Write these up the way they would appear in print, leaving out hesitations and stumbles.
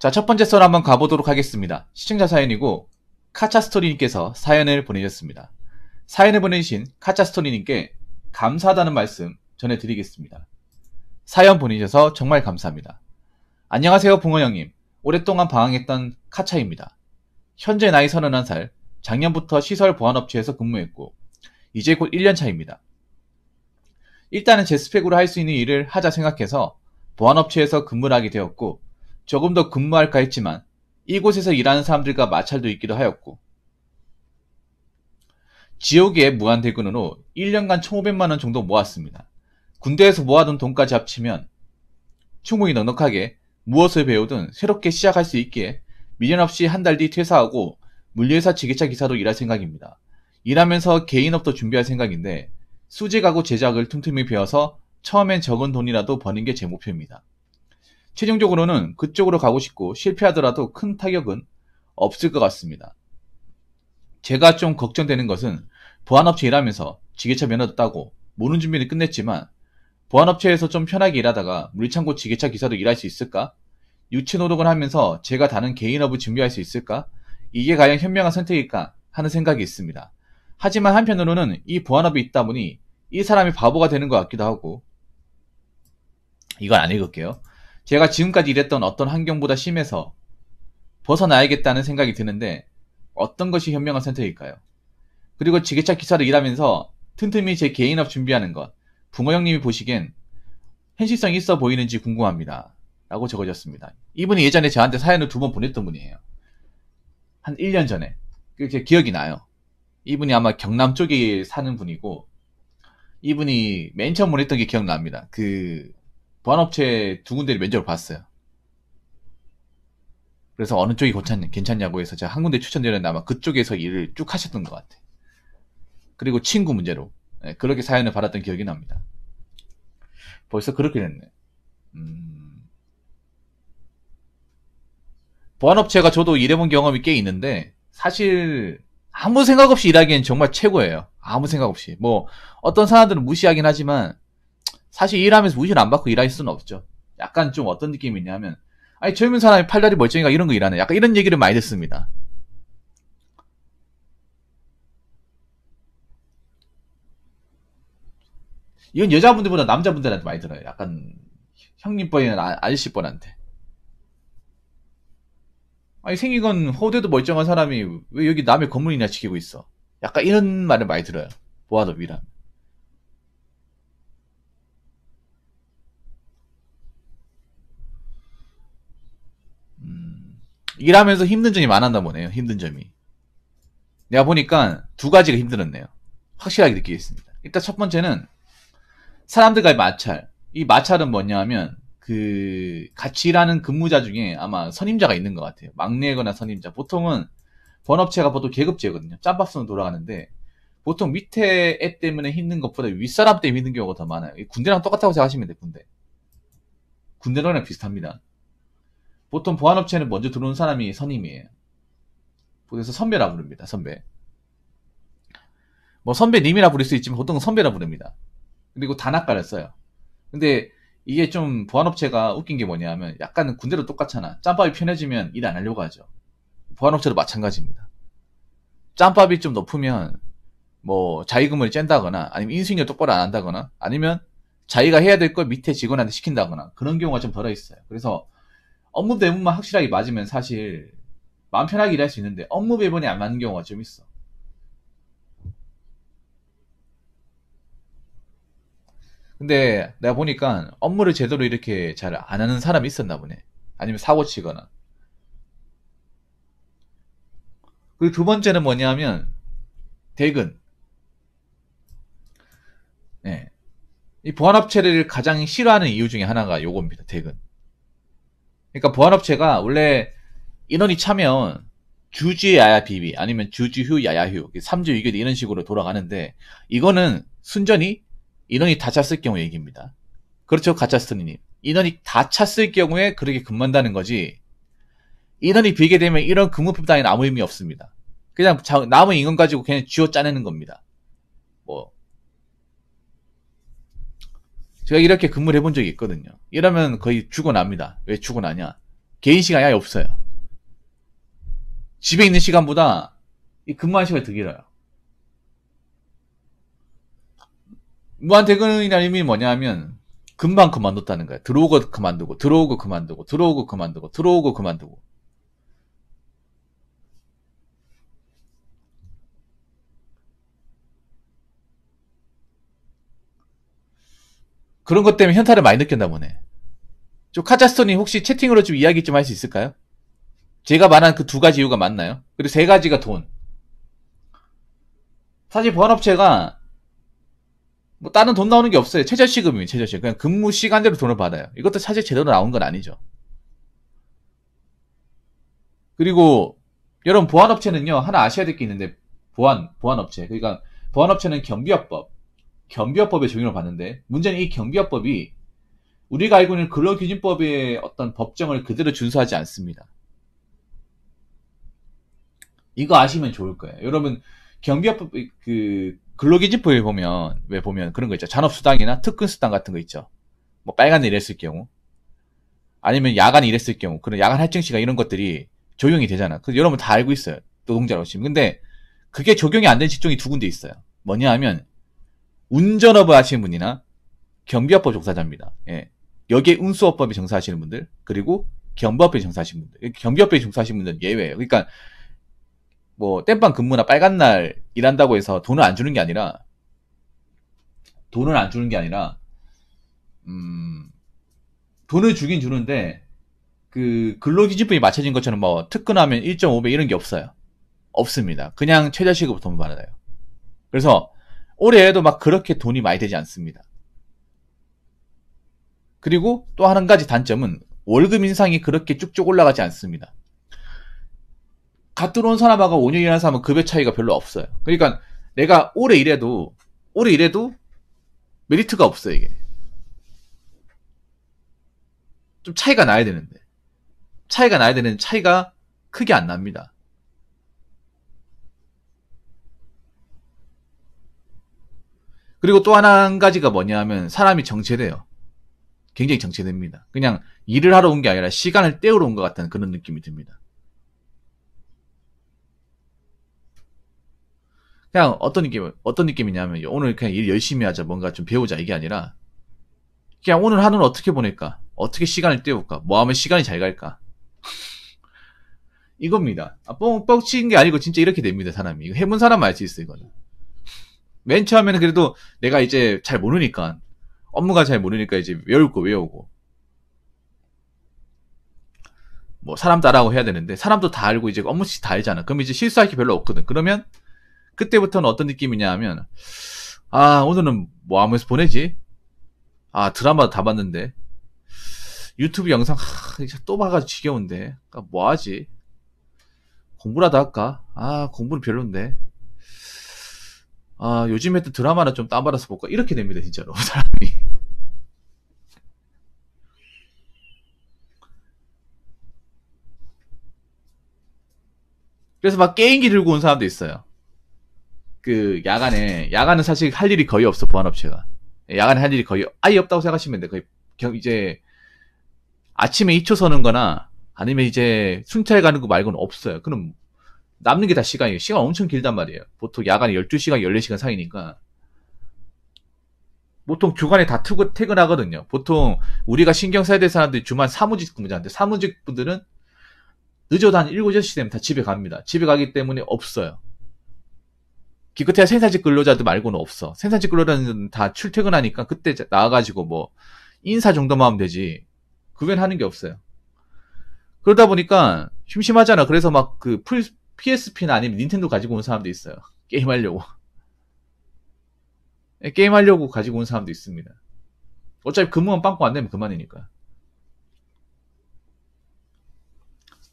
자, 첫 번째 썰 한번 가보도록 하겠습니다. 시청자 사연이고 카차스토리님께서 사연을 보내주셨습니다. 사연을 보내주신 카차스토리님께 감사하다는 말씀 전해드리겠습니다. 사연 보내주셔서 정말 감사합니다. 안녕하세요 붕어형님. 오랫동안 방황했던 카차입니다. 현재 나이 31살, 작년부터 시설 보안업체에서 근무했고 이제 곧 1년 차입니다. 일단은 제 스펙으로 할 수 있는 일을 하자 생각해서 보안업체에서 근무를 하게 되었고 조금 더 근무할까 했지만 이곳에서 일하는 사람들과 마찰도 있기도 하였고 지옥의 무한대근으로 1년간 1,500만원 정도 모았습니다. 군대에서 모아둔 돈까지 합치면 충분히 넉넉하게 무엇을 배우든 새롭게 시작할 수 있기에 미련 없이 한 달 뒤 퇴사하고 물류회사 지게차 기사로 일할 생각입니다. 일하면서 개인업도 준비할 생각인데 수직하고 제작을 틈틈이 배워서 처음엔 적은 돈이라도 버는 게 제 목표입니다. 최종적으로는 그쪽으로 가고 싶고 실패하더라도 큰 타격은 없을 것 같습니다. 제가 좀 걱정되는 것은 보안업체 일하면서 지게차 면허도 따고 모는 준비는 끝냈지만 보안업체에서 좀 편하게 일하다가 물류창고 지게차 기사로 일할 수 있을까? 유체노동을 하면서 제가 다른 개인업을 준비할 수 있을까? 이게 과연 현명한 선택일까 하는 생각이 있습니다. 하지만 한편으로는 이 보안업이 있다 보니 이 사람이 바보가 되는 것 같기도 하고 이건 안 읽을게요. 제가 지금까지 일했던 어떤 환경보다 심해서 벗어나야겠다는 생각이 드는데 어떤 것이 현명한 선택일까요? 그리고 지게차 기사로 일하면서 틈틈이 제 개인업 준비하는 것 붕어 형님이 보시기엔 현실성이 있어 보이는지 궁금합니다. 라고 적어졌습니다. 이분이 예전에 저한테 사연을 2번 보냈던 분이에요. 한 1년 전에. 그게 기억이 나요. 이분이 아마 경남 쪽에 사는 분이고 이분이 맨 처음 보냈던 게 기억납니다. 그 보안업체 2군데를 면접을 봤어요. 그래서 어느 쪽이 괜찮냐고 해서 제가 한 군데 추천드렸는데 아마 그쪽에서 일을 쭉 하셨던 것 같아요. 그리고 친구 문제로 그렇게 사연을 받았던 기억이 납니다. 벌써 그렇게 됐네. 보안업체가 저도 일해본 경험이 꽤 있는데 사실 아무 생각 없이 일하기엔 정말 최고예요. 아무 생각 없이. 뭐 어떤 사람들은 무시하긴 하지만 사실 일하면서 무시를 안 받고 일할 수는 없죠. 약간 좀 어떤 느낌이 있냐면 아니 젊은 사람이 팔다리 멀쩡이가 이런 거 일하네. 약간 이런 얘기를 많이 듣습니다. 이건 여자분들보다 남자분들한테 많이 들어요. 약간 형님뻘이나 아저씨뻘한테. 아니 생기건 호대도 멀쩡한 사람이 왜 여기 남의 건물이나 지키고 있어. 약간 이런 말을 많이 들어요. 보안업 일하면. 일하면서 힘든 점이 많았나 보네요. 힘든 점이. 내가 보니까 2가지가 힘들었네요. 확실하게 느끼겠습니다. 일단 첫 번째는 사람들과의 마찰. 이 마찰은 뭐냐 하면 같이 일하는 근무자 중에 아마 선임자가 있는 것 같아요. 막내거나 선임자. 보통은 번업체가 보통 계급제거든요. 짬밥으로 돌아가는데 보통 밑에 애 때문에 힘든 것보다 윗사람 때문에 힘든 경우가 더 많아요. 군대랑 똑같다고 생각하시면 돼요. 군대랑 비슷합니다. 보통 보안업체는 먼저 들어온 사람이 선임이에요. 그래서 선배라 부릅니다. 선배. 뭐 선배님이라 부를 수 있지만 보통은 선배라 부릅니다. 그리고 단학가를 써요. 근데 이게 좀 보안업체가 웃긴 게 뭐냐면 약간 군대로 똑같잖아. 짬밥이 편해지면 일 안 하려고 하죠. 보안업체도 마찬가지입니다. 짬밥이 좀 높으면 뭐 자기금을 짠다거나 아니면 인수인계를 똑바로 안 한다거나 아니면 자기가 해야 될 걸 밑에 직원한테 시킨다거나 그런 경우가 좀 덜어 있어요. 그래서 업무 배분만 확실하게 맞으면 사실 마음 편하게 일할 수 있는데 업무 배분이 안 맞는 경우가 좀 있어. 근데 내가 보니까 업무를 제대로 이렇게 잘 안 하는 사람이 있었나 보네. 아니면 사고 치거나. 그리고 2번째는 뭐냐면 대근. 네. 이 보안업체를 가장 싫어하는 이유 중에 하나가 요겁니다. 대근. 그러니까 보안업체가 원래 인원이 차면 주주 야야 비비 아니면 주주휴 야야휴 3주 2개 이런 식으로 돌아가는데 이거는 순전히 인원이 다 찼을 경우 얘기입니다. 그렇죠, 가짜스터니님. 인원이 다 찼을 경우에 그렇게 근무한다는 거지 인원이 비게 되면 이런 근무법 따위는 아무 의미 없습니다. 그냥 남은 인원 가지고 그냥 쥐어 짜내는 겁니다. 뭐 제가 이렇게 근무를 해본 적이 있거든요. 이러면 거의 죽어납니다. 왜 죽어나냐? 개인 시간이 아예 없어요. 집에 있는 시간보다 이 근무하는 시간이 더 길어요. 무한퇴근이라는 의미는 뭐냐 하면 금방 그만뒀다는 거야. 들어오고 그만두고 들어오고 그만두고 들어오고 그만두고 들어오고 그만두고. 그런 것 때문에 현타를 많이 느꼈나 보네. 저 카자스톤이 혹시 채팅으로 좀 이야기 좀 할 수 있을까요? 제가 말한 그 두 가지 이유가 맞나요? 그리고 세 가지가 돈. 사실 보안업체가 뭐 다른 돈 나오는 게 없어요. 최저시급이에요. 최저시급. 그냥 근무 시간대로 돈을 받아요. 이것도 사실 제대로 나온 건 아니죠. 그리고 여러분 보안업체는요 하나 아셔야 될 게 있는데 보안업체 그러니까 보안업체는 경비업법의 적용을 받는데 문제는 이 경비업법이 우리가 알고 있는 근로기준법의 어떤 법정을 그대로 준수하지 않습니다. 이거 아시면 좋을 거예요. 여러분 경비업법 그 근로기준법에 보면 왜 보면 그런 거 있죠. 잔업수당이나 특근수당 같은 거 있죠. 뭐 빨간에 일했을 경우 아니면 야간에 일했을 경우 그런 야간 할증 시간 이런 것들이 적용이 되잖아. 그래서 여러분 다 알고 있어요. 노동자로 치면. 근데 그게 적용이 안 된 직종이 두 군데 있어요. 뭐냐 하면 운전업을 하시는 분이나 경비업법 종사자입니다. 예. 여기에 운수업법에 종사하시는 분들 그리고 경비업법에 종사하시는 분들. 경비업법에 종사하시는 분들은 예외예요. 그러니까 뭐 땜빵 근무나 빨간 날 일한다고 해서 돈을 안 주는 게 아니라 돈을 주긴 주는데 그 근로기준법이 맞춰진 것처럼 뭐 특근하면 1.5배 이런 게 없어요. 없습니다. 그냥 최저시급으로 돈 받아요. 그래서 올해에도 막 그렇게 돈이 많이 되지 않습니다. 그리고 또 한 가지 단점은 월급 인상이 그렇게 쭉쭉 올라가지 않습니다. 갓 들어온 사람하고 5년 일하는 사람은 급여 차이가 별로 없어요. 그러니까 내가 오래 일해도 메리트가 없어요, 이게. 좀 차이가 나야 되는데. 차이가 크게 안 납니다. 그리고 또 한 가지가 뭐냐 하면 사람이 정체돼요. 굉장히 정체됩니다. 그냥 일을 하러 온 게 아니라 시간을 때우러 온 것 같다는 그런 느낌이 듭니다. 그냥 어떤 느낌이냐면 오늘 그냥 일 열심히 하자, 뭔가 좀 배우자 이게 아니라 그냥 오늘 하루는 어떻게 보낼까? 어떻게 시간을 때울까? 뭐 하면 시간이 잘 갈까? 이겁니다. 뻥치는 게 아니고 진짜 이렇게 됩니다, 사람이. 이거 해본 사람만 알 수 있어, 이거는. 맨 처음에는 그래도 내가 이제 잘 모르니까, 업무가 잘 모르니까 이제 외울 거 외우고, 뭐 사람 따라하고 해야 되는데, 사람도 다 알고 이제 업무씩 다 알잖아. 그럼 이제 실수할 게 별로 없거든. 그러면, 그때부터는 어떤 느낌이냐 하면, 아, 오늘은 뭐 하면서 보내지? 아, 드라마 다 봤는데. 유튜브 영상, 또 봐가지고 지겨운데. 뭐 하지? 공부라도 할까? 아, 공부는 별론데. 아, 요즘에 또 드라마나 좀 다운받아서 볼까? 이렇게 됩니다, 진짜로. 사람이. 그래서 막 게임기 들고 온 사람도 있어요. 그, 야간은 사실 할 일이 거의 없어, 보안업체가. 야간에 할 일이 거의 아예 없다고 생각하시면 돼. 거의, 이제, 아침에 2초 서는 거나, 아니면 이제, 순찰 가는 거 말고는 없어요. 그럼, 남는 게 다 시간이에요. 시간 엄청 길단 말이에요. 보통 야간에 12시간, 14시간 사이니까. 보통 주간에 다 퇴근하거든요. 보통 우리가 신경 써야 될 사람들이 주말 사무직 근무자인데 사무직 분들은 늦어도 한 7, 6시 되면 다 집에 갑니다. 집에 가기 때문에 없어요. 기껏해야 생산직 근로자들 말고는 없어. 생산직 근로자는 다 출퇴근하니까 그때 나와가지고 뭐 인사 정도만 하면 되지. 그건 하는 게 없어요. 그러다 보니까 심심하잖아. 그래서 막 그 PSP나 아니면 닌텐도 가지고 온 사람도 있어요. 게임하려고. 게임하려고 가지고 온 사람도 있습니다. 어차피 근무만 빵꾸 안 내면 그만이니까.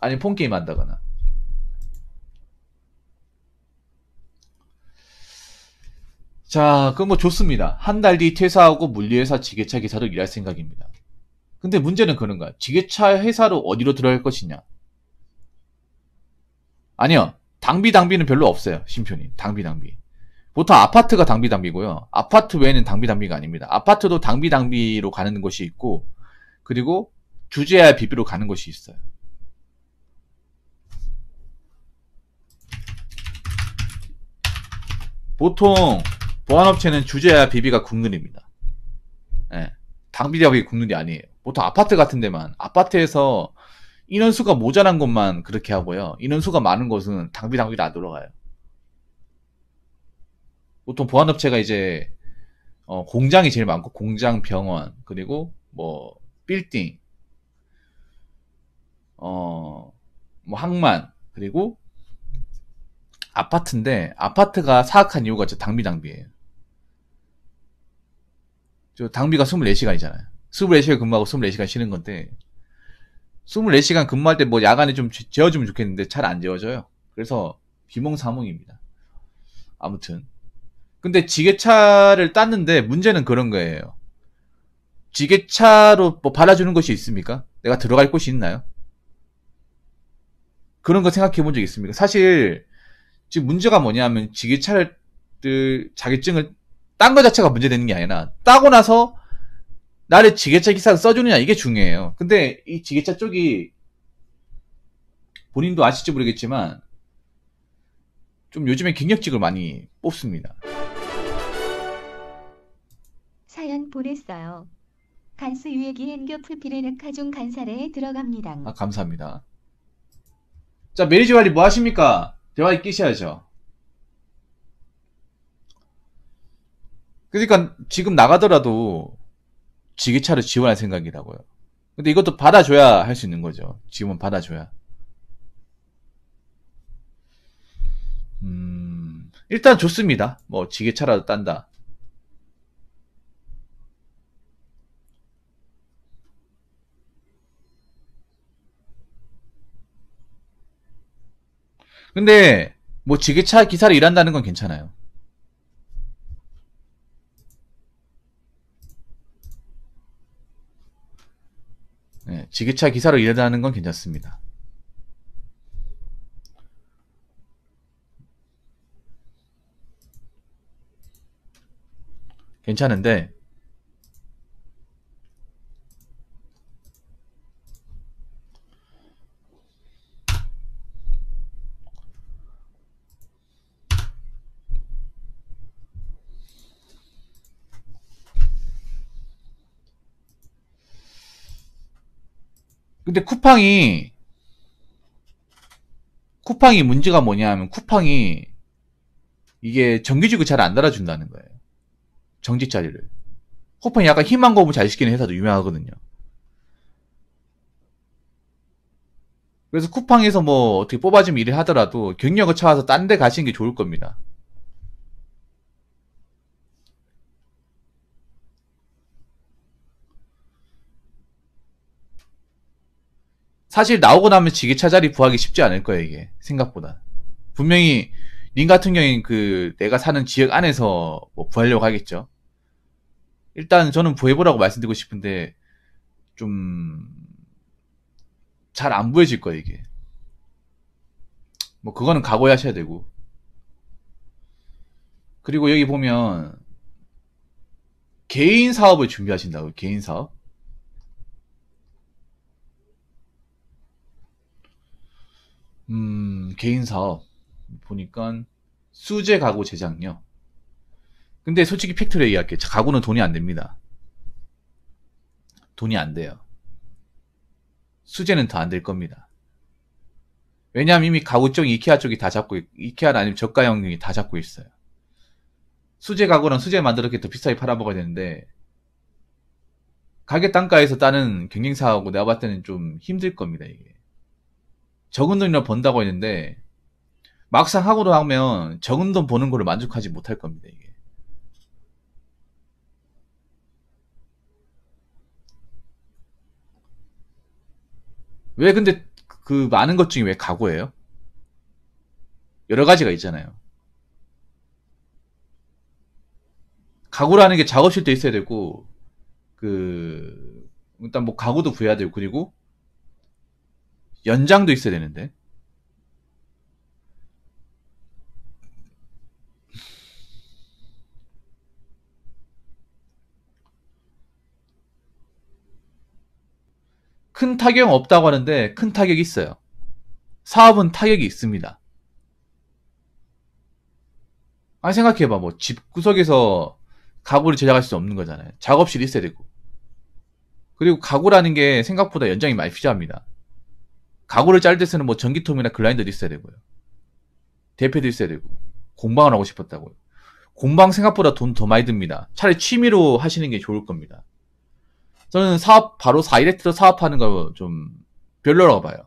아니면 폰게임 한다거나. 자, 그럼 뭐 좋습니다. 한 달 뒤 퇴사하고 물류회사 지게차 기사로 일할 생각입니다. 근데 문제는 그런 거야. 지게차 회사로 어디로 들어갈 것이냐? 아니요. 당비는 별로 없어요. 심표님. 당비. 보통 아파트가 당비고요. 아파트 외에는 당비가 아닙니다. 아파트도 당비로 가는 곳이 있고, 그리고 주재야 비비로 가는 곳이 있어요. 보통 보안업체는 주재야 비비가 국룰입니다. 예. 당비대학이 국룰이 아니에요. 보통 아파트 같은 데만, 아파트에서 인원수가 모자란 곳만 그렇게 하고요. 인원수가 많은 곳은 당비가 안 들어가요. 보통 보안업체가 이제 공장이 제일 많고, 공장, 병원, 그리고 뭐 빌딩, 뭐 항만, 그리고 아파트인데, 아파트가 사악한 이유가 저 당비예요. 저 당비가 24시간이잖아요. 24시간 근무하고 24시간 쉬는 건데, 24시간 근무할 때 뭐 야간에 좀 재워주면 좋겠는데 잘 안 재워져요. 그래서 비몽사몽입니다. 아무튼. 근데 지게차를 땄는데 문제는 그런 거예요. 지게차로 뭐 받아주는 곳이 있습니까? 내가 들어갈 곳이 있나요? 그런 거 생각해 본 적 있습니까? 사실 지금 문제가 뭐냐면 지게차를 자격증을 딴 거 자체가 문제되는 게 아니라 따고 나서 나를 지게차 기사로 써주느냐 이게 중요해요. 근데 이 지게차 쪽이 본인도 아실지 모르겠지만 좀 요즘에 경력직을 많이 뽑습니다. 사연 보냈어요. 간스 유예기 엔교 풀피레르카중 간사래에 들어갑니다. 아, 감사합니다. 자, 메리지 관리 뭐 하십니까? 대화에 끼셔야죠. 그러니까 지금 나가더라도 지게차를 지원할 생각이라고요. 근데 이것도 받아줘야 할 수 있는 거죠. 지원 받아줘야. 일단 좋습니다. 뭐 지게차라도 딴다. 근데 뭐 지게차 기사로 일한다는 건 괜찮아요. 네, 지게차 기사로 일한다는 건 괜찮습니다. 괜찮은데 근데 쿠팡이 문제가 뭐냐면 쿠팡이 이게 정규직을 잘 안 달아준다는 거예요. 정직 자리를. 쿠팡이 약간 희망 거부 잘 시키는 회사도 유명하거든요. 그래서 쿠팡에서 뭐 어떻게 뽑아주면 일을 하더라도 경력을 찾아서 딴 데 가시는 게 좋을 겁니다. 사실 나오고 나면 지게차 자리 구하기 쉽지 않을 거예요, 이게. 생각보다. 분명히 님 같은 경우엔 그 내가 사는 지역 안에서 뭐 구하려고 하겠죠. 일단 저는 구해보라고 말씀드리고 싶은데 좀 잘 안 보여질 거예요, 이게. 뭐 그거는 각오하셔야 되고. 그리고 여기 보면 개인 사업을 준비하신다고. 개인 사업. 개인 사업 보니까 수제 가구 제작요. 근데 솔직히 팩트로 얘기할게요. 가구는 돈이 안 됩니다. 돈이 안 돼요. 수제는 더 안 될 겁니다. 왜냐하면 이미 가구 쪽 이케아 쪽이 다 잡고 이케아는 아니면 저가형이 다 잡고 있어요. 수제 가구랑 수제 만들었기 더 비싸게 팔아먹어야 되는데 가격 단가에서 따는 경쟁사하고 내가 봤을 때는 좀 힘들 겁니다. 이게 적은 돈이나 번다고 했는데 막상 하고 나면 적은 돈 버는 걸로 만족하지 못할 겁니다. 이게 왜 근데 그 많은 것 중에 왜 가구예요? 여러 가지가 있잖아요. 가구라는 게 작업실도 있어야 되고 그 일단 뭐 가구도 구해야 되고 그리고 연장도 있어야 되는데 큰 타격 없다고 하는데 큰 타격이 있어요. 사업은 타격이 있습니다. 아니, 생각해봐. 뭐, 집 구석에서 가구를 제작할 수 없는 거잖아요. 작업실이 있어야 되고. 그리고 가구라는 게 생각보다 연장이 많이 필요합니다. 가구를 자를 때 쓰는 뭐 전기통이나 글라인더도 있어야 되고요. 대패도 있어야 되고. 공방을 하고 싶었다고요. 공방 생각보다 돈 더 많이 듭니다. 차라리 취미로 하시는 게 좋을 겁니다. 저는 바로 4일레트로 사업하는 거 좀 별로라고 봐요.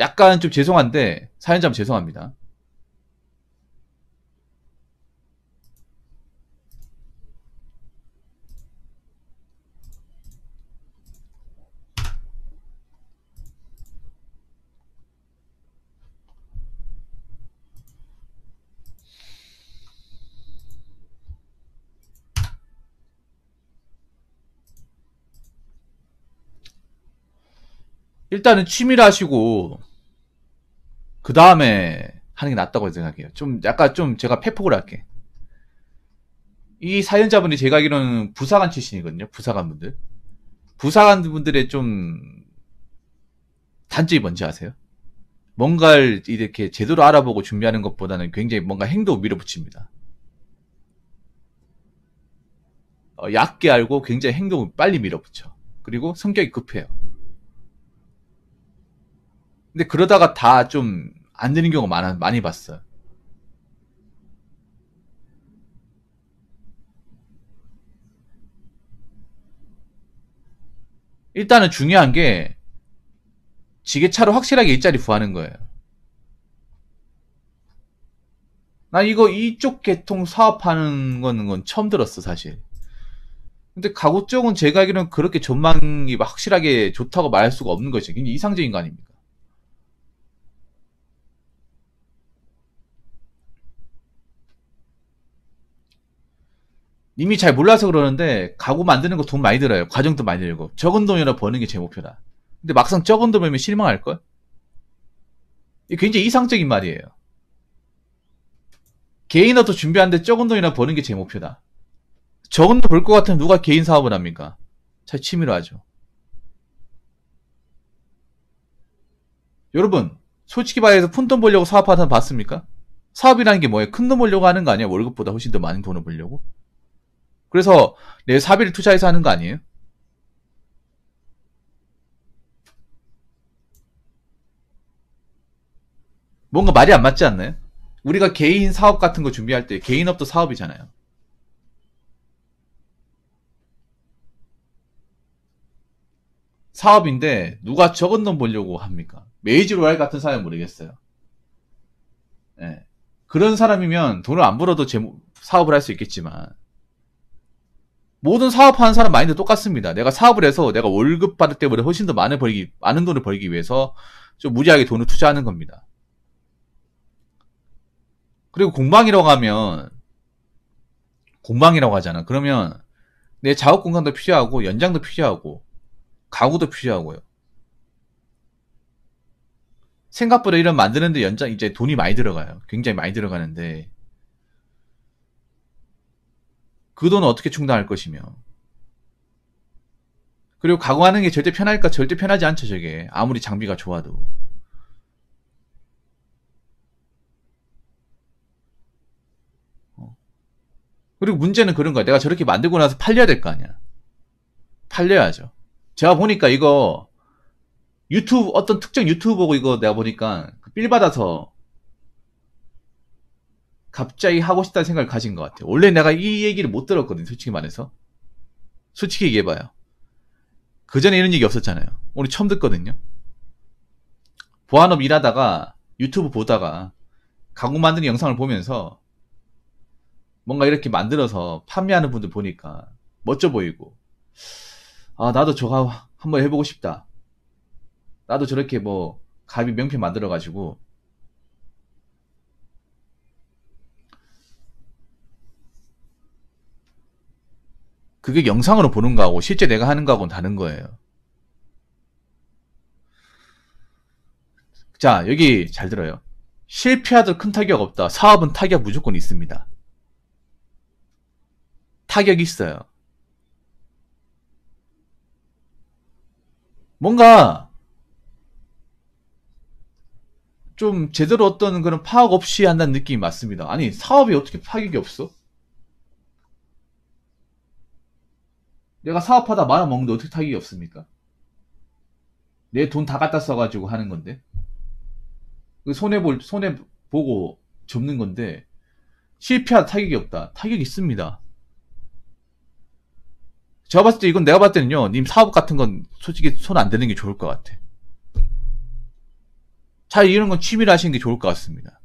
약간 좀 죄송한데, 사연자분 죄송합니다. 일단은 취미로 하시고, 그 다음에 하는 게 낫다고 생각해요. 좀, 약간 좀 제가 패폭을 할게. 이 사연자분이 제가 알기로는 부사관 출신이거든요. 부사관 분들. 부사관 분들의 좀 단점이 뭔지 아세요? 뭔가를 이렇게 제대로 알아보고 준비하는 것보다는 굉장히 뭔가 행동을 밀어붙입니다. 얕게 알고 굉장히 행동을 빨리 밀어붙여. 그리고 성격이 급해요. 근데 그러다가 다 좀 안 되는 경우가 많이 봤어요. 일단은 중요한 게 지게차로 확실하게 일자리 구하는 거예요. 나 이쪽 계통 사업하는 건 처음 들었어, 사실. 근데 가구 쪽은 제가 알기로는 그렇게 전망이 확실하게 좋다고 말할 수가 없는 거죠. 굉장히 이상적인 거 아닙니까? 이미 잘 몰라서 그러는데 가구 만드는 거 돈 많이 들어요. 과정도 많이 들고. 적은 돈이라 버는 게 제 목표다. 근데 막상 적은 돈 벌면 실망할걸? 이게 굉장히 이상적인 말이에요. 개인업도 준비하는데 적은 돈이나 버는 게 제 목표다. 적은 돈 벌 것 같으면 누가 개인 사업을 합니까? 잘 취미로 하죠. 여러분, 솔직히 말해서 푼돈 벌려고 사업하는 사람 봤습니까? 사업이라는 게 뭐예요? 큰 돈 벌려고 하는 거 아니야? 월급보다 훨씬 더 많은 돈을 벌려고? 그래서 내 사비를 투자해서 하는 거 아니에요? 뭔가 말이 안 맞지 않나요? 우리가 개인 사업 같은 거 준비할 때 개인업도 사업이잖아요. 사업인데 누가 적은 돈 벌려고 합니까? 메이지 로얄 같은 사람 모르겠어요. 예. 그런 사람이면 돈을 안 벌어도 사업을 할 수 있겠지만 모든 사업하는 사람 마인드 똑같습니다. 내가 사업을 해서 내가 월급 받을 때보다 훨씬 더 많은 돈을 벌기 위해서 좀 무리하게 돈을 투자하는 겁니다. 그리고 공방이라고 하잖아. 그러면 내 작업 공간도 필요하고 연장도 필요하고 가구도 필요하고요. 생각보다 이런 만드는데 이제 돈이 많이 들어가요. 굉장히 많이 들어가는데 그 돈은 어떻게 충당할 것이며. 그리고 가구하는 게 절대 편할까? 절대 편하지 않죠, 저게. 아무리 장비가 좋아도. 어. 그리고 문제는 그런 거야. 내가 저렇게 만들고 나서 팔려야 될 거 아니야. 팔려야죠. 제가 보니까 이거 어떤 특정 유튜브 보고 이거 내가 보니까 빌 받아서 갑자기 하고 싶다는 생각을 가진 것 같아요. 원래 내가 이 얘기를 못 들었거든, 솔직히 말해서. 솔직히 얘기해봐요. 그 전에 이런 얘기 없었잖아요. 오늘 처음 듣거든요. 보안업 일하다가 유튜브 보다가 가구 만드는 영상을 보면서 뭔가 이렇게 만들어서 판매하는 분들 보니까 멋져 보이고, 아, 나도 저거 한번 해보고 싶다. 나도 저렇게 뭐 가비 명품 만들어가지고 그게 영상으로 보는 거하고 실제 내가 하는 거하고는 다른 거예요. 자, 여기 잘 들어요. 실패하도 큰 타격 없다. 사업은 타격 무조건 있습니다. 타격이 있어요. 뭔가 좀 제대로 어떤 그런 파악 없이 한다는 느낌이 맞습니다. 아니, 사업이 어떻게 파악이 없어? 내가 사업하다 말아먹는데 어떻게 타격이 없습니까? 내 돈 다 갖다 써가지고 하는 건데. 손해보고 접는 건데, 실패하다 타격이 없다. 타격이 있습니다. 제가 봤을 때 이건 내가 봤을 때는요, 님 사업 같은 건 솔직히 손 안 대는 게 좋을 것 같아. 차라리 이런 건 취미로 하시는 게 좋을 것 같습니다.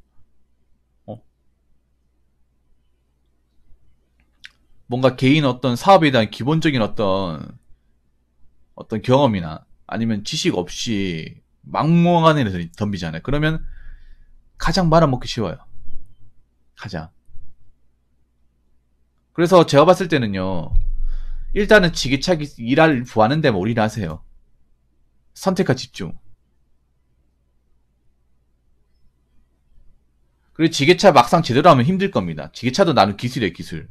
뭔가 개인 어떤 사업에 대한 기본적인 어떤 경험이나 아니면 지식 없이 막무가내에 덤비잖아요. 그러면 가장 말아먹기 쉬워요. 가장. 그래서 제가 봤을 때는요, 일단은 지게차기 일할 구하는 데만 올인을 하세요. 선택과 집중. 그리고 지게차 막상 제대로 하면 힘들 겁니다. 지게차도 나는 기술이에요, 기술.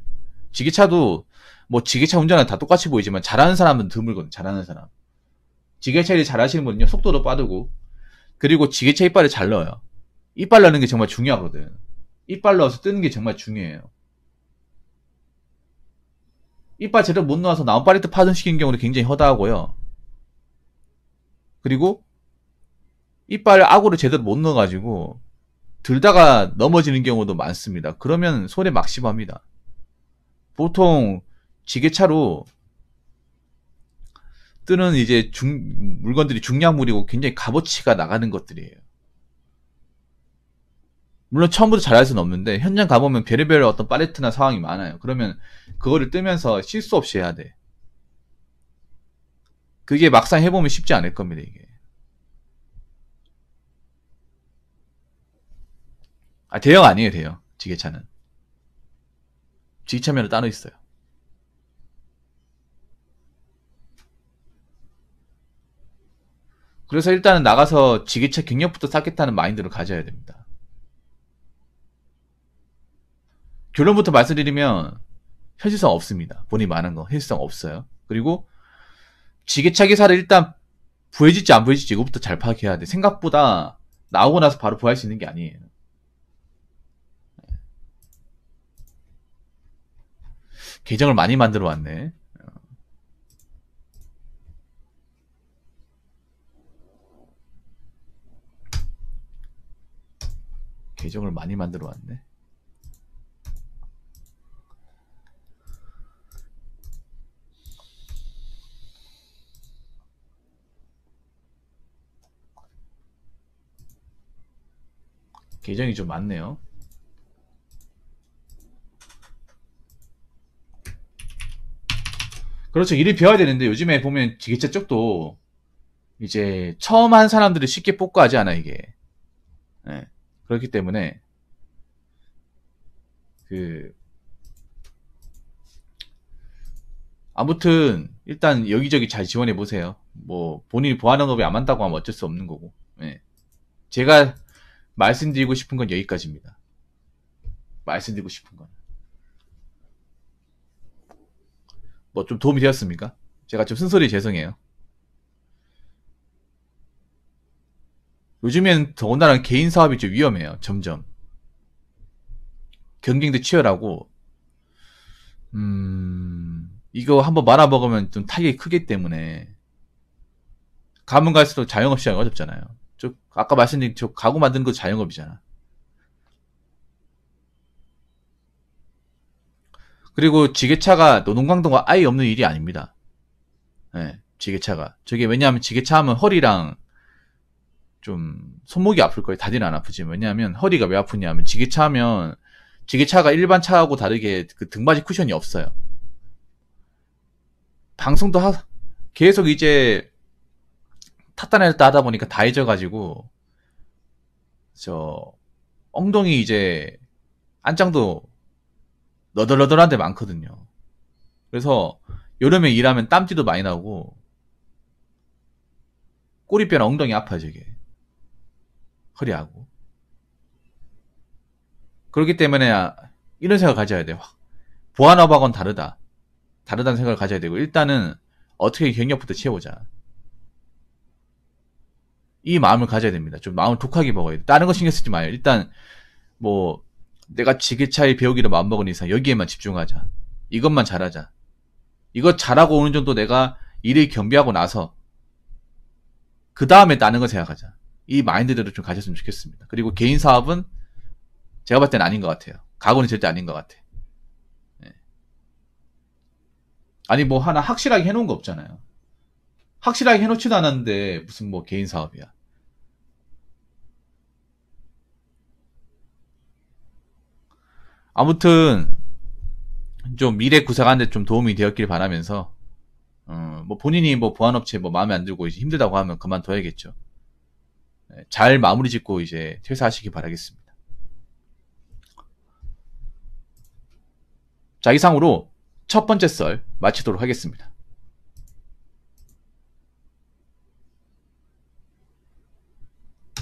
지게차도 뭐 지게차 운전은 다 똑같이 보이지만 잘하는 사람은 드물거든. 잘하는 사람. 지게차 일 잘하시는 분은요, 속도도 빠르고, 그리고 지게차 이빨을 잘 넣어요. 이빨 넣는 게 정말 중요하거든. 이빨 넣어서 뜨는 게 정말 중요해요. 이빨 제대로 못 넣어서 나무파리트 파손시키는 경우는 굉장히 허다하고요. 그리고 이빨 아구를 제대로 못 넣어가지고 들다가 넘어지는 경우도 많습니다. 그러면 손에 막심합니다. 보통 지게차로 뜨는 이제 물건들이 중량물이고 굉장히 값어치가 나가는 것들이에요. 물론 처음부터 잘할 수는 없는데 현장 가보면 별의별 어떤 팔레트나 상황이 많아요. 그러면 그거를 뜨면서 실수 없이 해야 돼. 그게 막상 해보면 쉽지 않을 겁니다, 이게. 아, 대형 아니에요, 대형. 지게차는. 지게차면은 따로 있어요. 그래서 일단은 나가서 지게차 경력부터 쌓겠다는 마인드를 가져야 됩니다. 결론부터 말씀드리면 현실성 없습니다. 본인이 말한 거 현실성 없어요. 그리고 지게차 기사를 일단 부해질지 안 부해질지 이거부터 잘 파악해야 돼. 생각보다 나오고 나서 바로 부할 수 있는 게 아니에요. 계정을 많이 만들어 왔네. 계정을 많이 만들어 왔네. 계정이 좀 많네요. 그렇죠. 일을 배워야 되는데 요즘에 보면 지게차 쪽도 이제 처음 한 사람들을 쉽게 뽑고 하지 않아 이게. 네. 그렇기 때문에 아무튼 일단 여기저기 잘 지원해 보세요. 뭐 본인이 보안한 업이 안 맞다고 하면 어쩔 수 없는 거고. 네. 제가 말씀드리고 싶은 건 여기까지입니다. 말씀드리고 싶은 건. 뭐 좀 도움이 되었습니까? 제가 좀 쓴소리 죄송해요. 요즘엔 더군다나 개인 사업이 좀 위험해요. 점점. 경쟁도 치열하고 이거 한번 말아먹으면 좀 타격이 크기 때문에 가면 갈수록 자영업 시장이 어렵잖아요. 아까 말씀드린 저 가구 만드는 거 자영업이잖아. 그리고 지게차가 노동강도가 아예 없는 일이 아닙니다. 네, 지게차가. 저게 왜냐하면 지게차 하면 허리랑 좀 손목이 아플 거예요. 다리는 안 아프지만. 왜냐하면 허리가 왜 아프냐면 지게차 하면 지게차가 일반 차하고 다르게 그 등받이 쿠션이 없어요. 방송도 계속 이제 탔다 내렸다 하다 보니까 다 잊어가지고 저 엉덩이 이제 안장도 너덜너덜한 데 많거든요. 그래서 여름에 일하면 땀띠도 많이 나고 꼬리뼈나 엉덩이 아파요 저게. 허리하고. 그렇기 때문에 이런 생각을 가져야 돼요. 보안업하고는 다르다. 다르다는 생각을 가져야 되고 일단은 어떻게 경력부터 채우자. 이 마음을 가져야 됩니다. 좀 마음을 독하게 먹어야 돼. 다른 거 신경 쓰지 마요. 일단 뭐 내가 지게차에 배우기로 마음먹은 이상 여기에만 집중하자. 이것만 잘하자. 이거 잘하고 오는 정도 내가 일을 겸비하고 나서 그 다음에 다른 거 생각하자. 이 마인드대로 좀 가졌으면 좋겠습니다. 그리고 개인 사업은 제가 봤을 때는 아닌 것 같아요. 가고는 절대 아닌 것 같아. 네. 아니 뭐 하나 확실하게 해놓은 거 없잖아요. 확실하게 해놓지도 않았는데 무슨 뭐 개인 사업이야. 아무튼 좀 미래 구상하는데 좀 도움이 되었길 바라면서 뭐 본인이 뭐 보안업체 뭐 마음에 안 들고 이제 힘들다고 하면 그만둬야겠죠. 네, 잘 마무리 짓고 이제 퇴사하시기 바라겠습니다. 자, 이상으로 첫 번째 썰 마치도록 하겠습니다.